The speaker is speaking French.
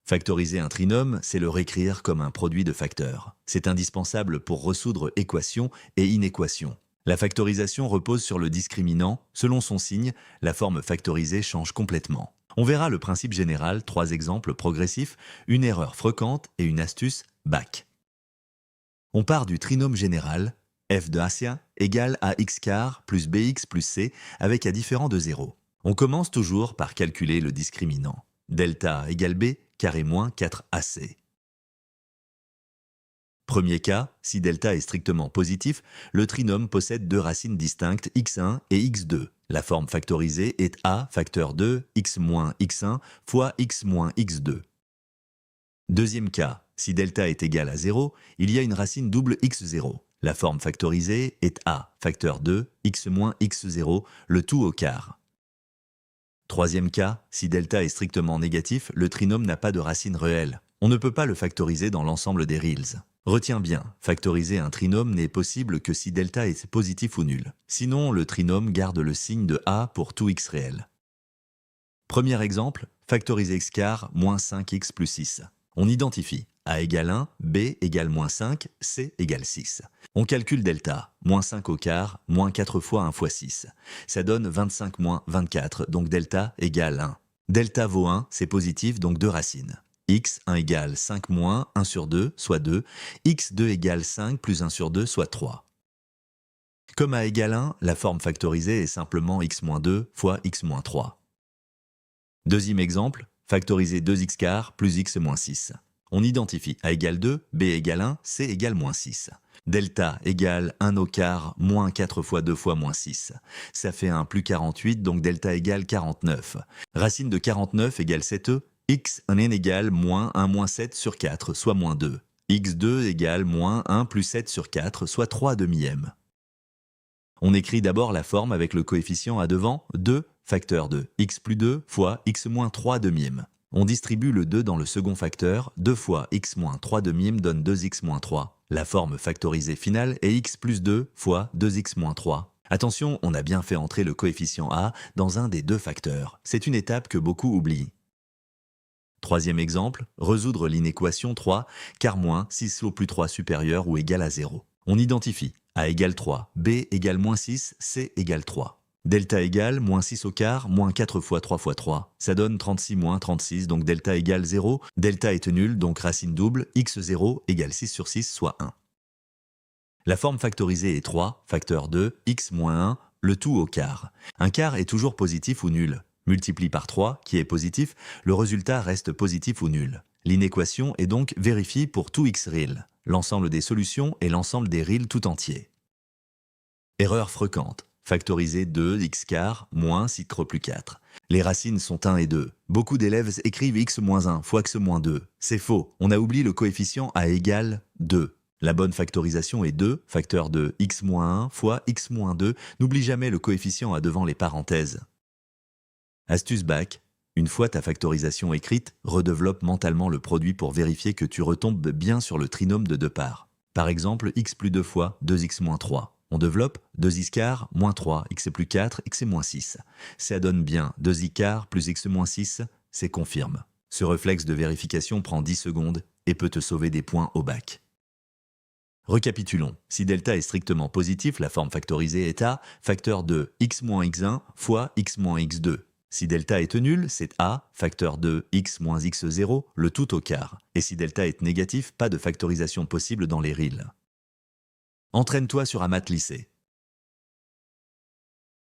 Factoriser un trinôme, c'est le réécrire comme un produit de facteurs. C'est indispensable pour résoudre équations et inéquations. La factorisation repose sur le discriminant. Selon son signe, la forme factorisée change complètement. On verra le principe général, 3 exemples progressifs, une erreur fréquente et une astuce bac. On part du trinôme général, f de Acia égale à x quart plus bx plus c avec un différent de 0. On commence toujours par calculer le discriminant. Delta égale b, carré moins 4ac. Premier cas, si delta est strictement positif, le trinôme possède deux racines distinctes x1 et x2. La forme factorisée est a facteur 2 x moins x1 fois x moins x2. Deuxième cas, si delta est égal à 0, il y a une racine double x0. La forme factorisée est a facteur 2 x moins x0, le tout au quart. Troisième cas, si delta est strictement négatif, le trinôme n'a pas de racine réelle. On ne peut pas le factoriser dans l'ensemble des reals. Retiens bien, factoriser un trinôme n'est possible que si delta est positif ou nul. Sinon, le trinôme garde le signe de a pour tout x réel. Premier exemple, factoriser x quart moins 5x plus 6. On identifie a égale 1, b égale moins 5, c égale 6. On calcule delta, moins 5 au quart, moins 4 fois 1 fois 6. Ça donne 25 moins 24, donc delta égale 1. Delta vaut 1, c'est positif, donc 2 racines. x1 égale 5 moins 1 sur 2, soit 2. x2 égale 5 plus 1 sur 2, soit 3. Comme a égale 1, la forme factorisée est simplement x moins 2 fois x moins 3. Deuxième exemple, factoriser 2x quart plus x moins 6. On identifie a égale 2, b égale 1, c égale moins 6. Delta égale 1 au quart moins 4 fois 2 fois moins 6. Ça fait 1 plus 48, donc delta égale 49. Racine de 49 égale 7e, x1 égale moins 1 moins 7 sur 4, soit moins 2. x2 égale moins 1 plus 7 sur 4, soit 3 demième. On écrit d'abord la forme avec le coefficient à devant, 2, facteur de x plus 2 fois x moins 3 demième. On distribue le 2 dans le second facteur, 2 fois x moins 3 demième donne 2x moins 3. La forme factorisée finale est x plus 2 fois 2x moins 3. Attention, on a bien fait entrer le coefficient a dans un des deux facteurs. C'est une étape que beaucoup oublient. Troisième exemple, résoudre l'inéquation 3, quart moins 6 au plus 3 supérieur ou égal à 0. On identifie a égale 3, b égale moins 6, c égale 3. Delta égale moins 6 au quart, moins 4 fois 3 fois 3. Ça donne 36 moins 36, donc delta égale 0. Delta est nul, donc racine double, x0 égale 6 sur 6, soit 1. La forme factorisée est 3, facteur 2, x moins 1, le tout au quart. Un quart est toujours positif ou nul. Multiplie par 3, qui est positif, le résultat reste positif ou nul. L'inéquation est donc vérifiée pour tout x real, l'ensemble des solutions et l'ensemble des reals tout entiers. Erreur fréquente. Factoriser 2 x quart moins 6 plus 4. Les racines sont 1 et 2. Beaucoup d'élèves écrivent x moins 1 fois x moins 2. C'est faux, on a oublié le coefficient a égale 2. La bonne factorisation est 2, facteur de x moins 1 fois x moins 2. N'oublie jamais le coefficient à devant les parenthèses. Astuce bac. Une fois ta factorisation écrite, redéveloppe mentalement le produit pour vérifier que tu retombes bien sur le trinôme de deux parts. Par exemple, x plus 2 fois 2x moins 3. On développe 2x quart moins 3, x plus 4, x moins 6. Ça donne bien 2i quart plus x moins 6, c'est confirme. Ce réflexe de vérification prend 10 secondes et peut te sauver des points au bac. Récapitulons. Si delta est strictement positif, la forme factorisée est a, facteur de x moins x1 fois x moins x2. Si delta est nul, c'est a, facteur de x moins x0, le tout au quart. Et si delta est négatif, pas de factorisation possible dans les reals. Entraîne-toi sur un maths lycée.